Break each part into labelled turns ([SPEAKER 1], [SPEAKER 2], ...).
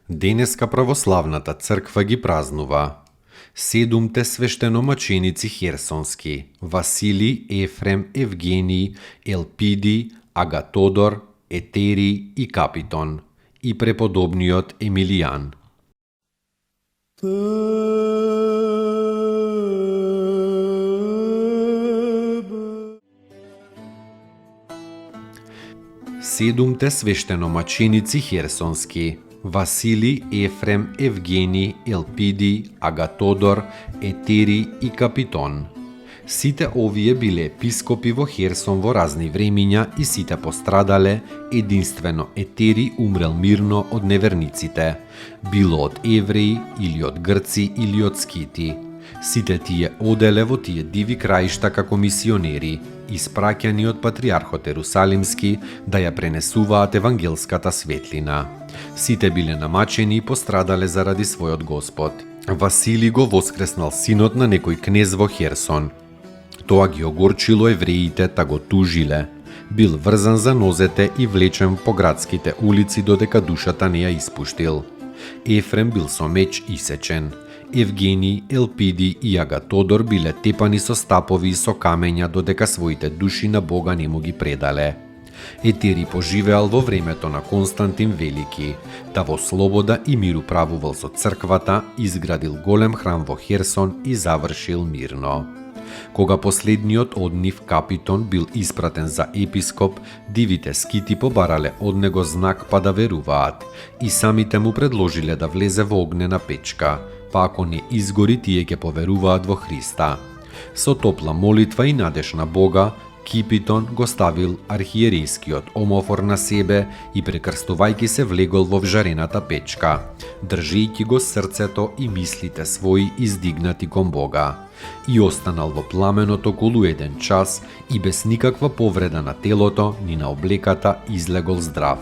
[SPEAKER 1] Денеска православната црква ги празнува 7 свештеномаченици херсонски: Василий, Ефрем, Евгений, Елпидий, Агатодор, Етерий и Капитон, и преподобниот Емилијан. Седумте свештеномаченици херсонски: Василий, Ефрем, Евгений, Елпидий, Агатодор, Етерий и Капитон. Сите овие биле епископи во Херсон во разни времиња и сите пострадале, единствено Етерий умрел мирно од неверниците, било од евреи или од грци или од скити. Сите тие оделе во тие диви краишта како мисионери, испраќани од патриархот Ерусалимски да ја пренесуваат евангелската светлина. Сите биле намачени и пострадале заради својот Господ. Василий го воскреснал синот на некој кнез во Херсон. Тоа ги огорчило евреите, та го тужиле. Бил врзан за нозете и влечен по градските улици додека душата не ја испуштил. Ефрем бил со меч исечен. Евгений, Елпидий и Агатодор биле тепани со стапови и со камења додека своите души на Бога не му ги предале. Етерий поживеал во времето на Константин Велики, да во слобода и мир управувал со црквата, изградил голем храм во Херсон и завршил мирно. Кога последниот од нив, Капитон, бил испратен за епископ, дивите скити побарале од него знак па да веруваат и самите му предложиле да влезе во огнена печка, па ако не изгори, тие ќе поверуваат во Христа. Со топла молитва и надеж на Бога, Капитон го ставил архиерейскиот омофор на себе и прекрстувајќи се влегол во вжарената печка, држејќи го срцето и мислите своји издигнати кон Бога. И останал во пламенот околу 1 час и без никаква повреда на телото ни на облеката излегол здрав.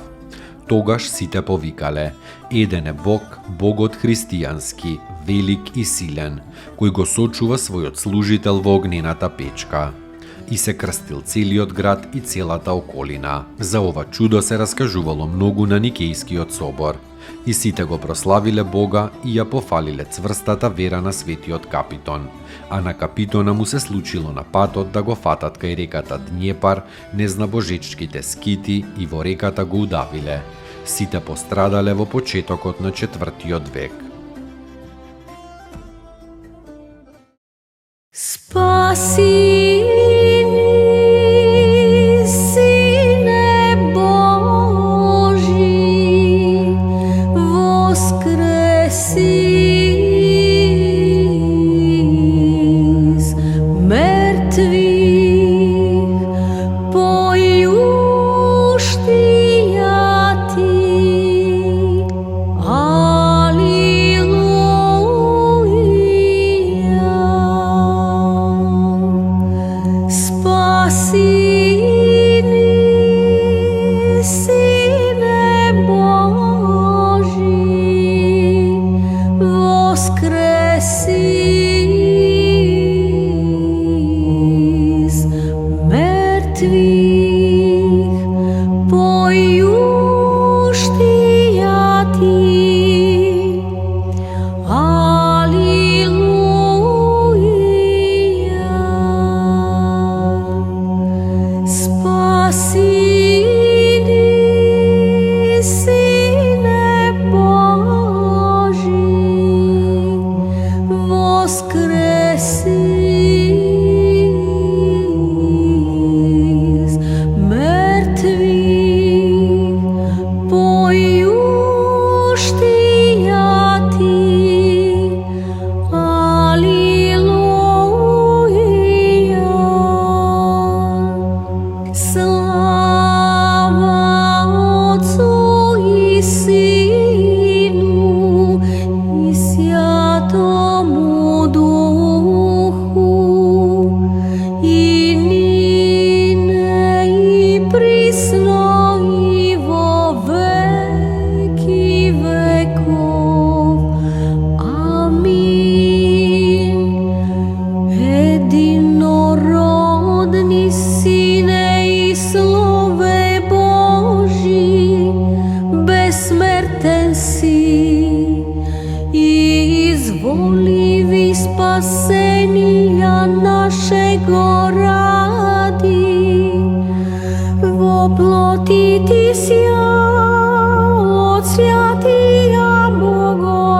[SPEAKER 1] Тогаш сите повикале: еден е Бог, Богот христијански, велик и силен, кој го сочува својот служител во огнената печка. И се крстил целиот град и целата околина. За ова чудо се раскажувало многу на Никејскиот собор. И сите го прославиле Бога и ја пофалиле цврстата вера на светиот Капитон. А на Капитона му се случило на патот да го фатат кај реката Днепар незнабожечките скити и во реката го удавиле. Сите пострадале во почетокот на 4. век.
[SPEAKER 2] Спаси Слава оплотити ся от святия Богородици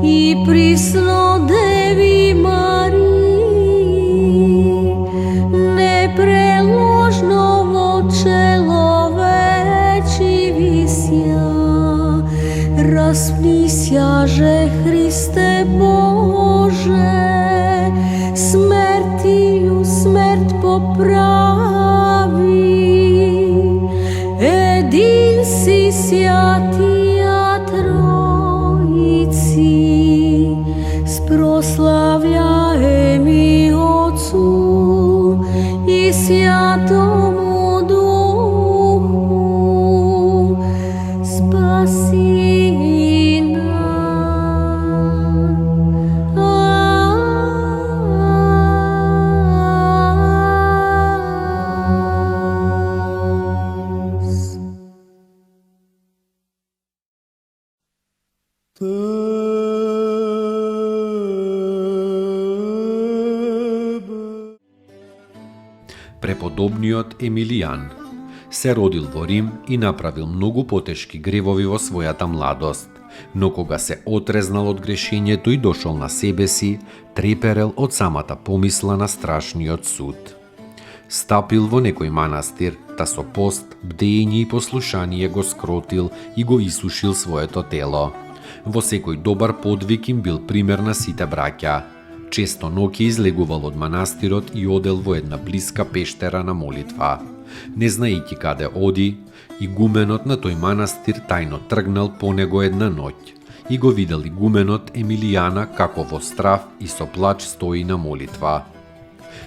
[SPEAKER 2] и присно Деви Марии, непреложно во человечи вися, распнися же Христе Боже, смертию смерть поправи, един си святия Троиці, спрославляеми Отцу и Святому Духу, спаси нас.
[SPEAKER 1] Преподобниот Емилијан се родил во Рим и направил многу потешки гревови во својата младост, но кога се отрезнал од грешењето и дошол на себе си, треперел од самата помисла на страшниот суд. Стапил во некој манастир, та со пост, бдење и послушание го скротил и го исушил своето тело. Во секој добар подвиг им бил пример на сите браќа. Често ноќе излегувал од манастирот и одел во една блиска пештера на молитва. Не знаејќи каде оди, игуменот на тој манастир тајно тргнал по него една ноќ и го видел игуменот Емилијана како во страв и со плач стои на молитва.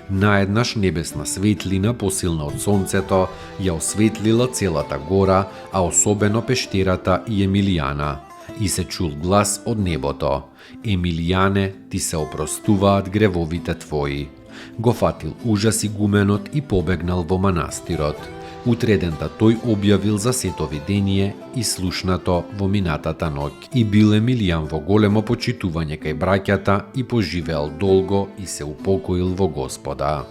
[SPEAKER 1] Наеднаш небесна светлина, посилна од сонцето, ја осветлила целата гора, а особено пештерата и Емилијана. И се чул глас од небото: Емилијане, ти се опростуваат гревовите твои. Го фатил ужас игуменот и побегнал во манастирот. Утредента тој објавил за сето видение и слушнато во минатата ноќ. И бил Емилијан во големо почитување кај браќата и поживеал долго и се упокоил во Господа.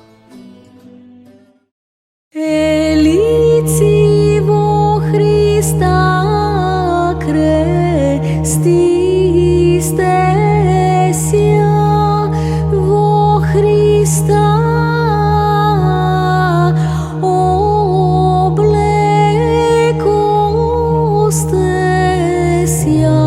[SPEAKER 2] Елици во Христа крестисте ся, во Христа облекосте ся.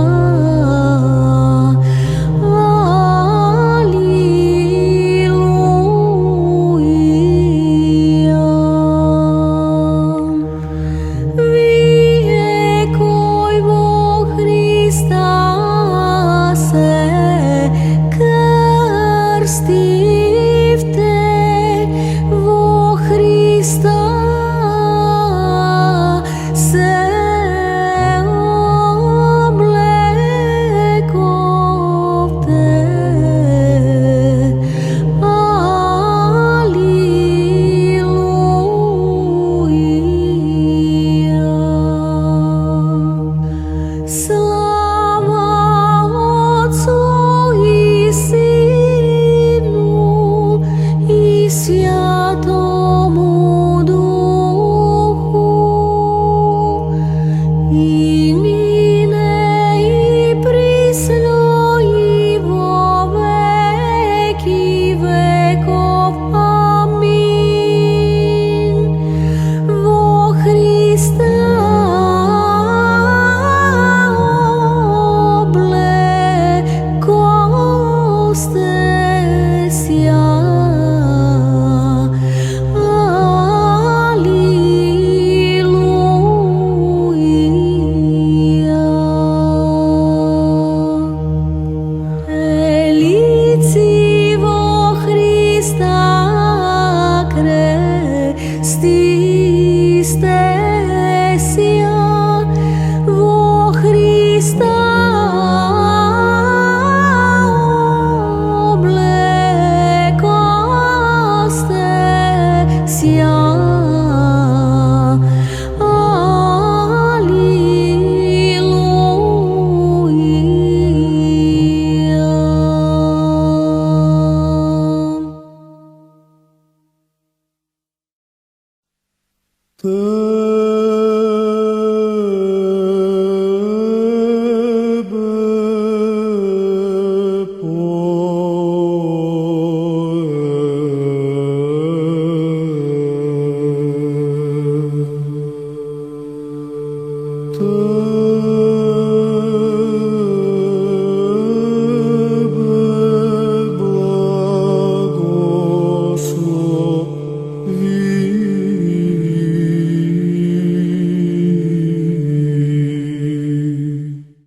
[SPEAKER 3] Tebe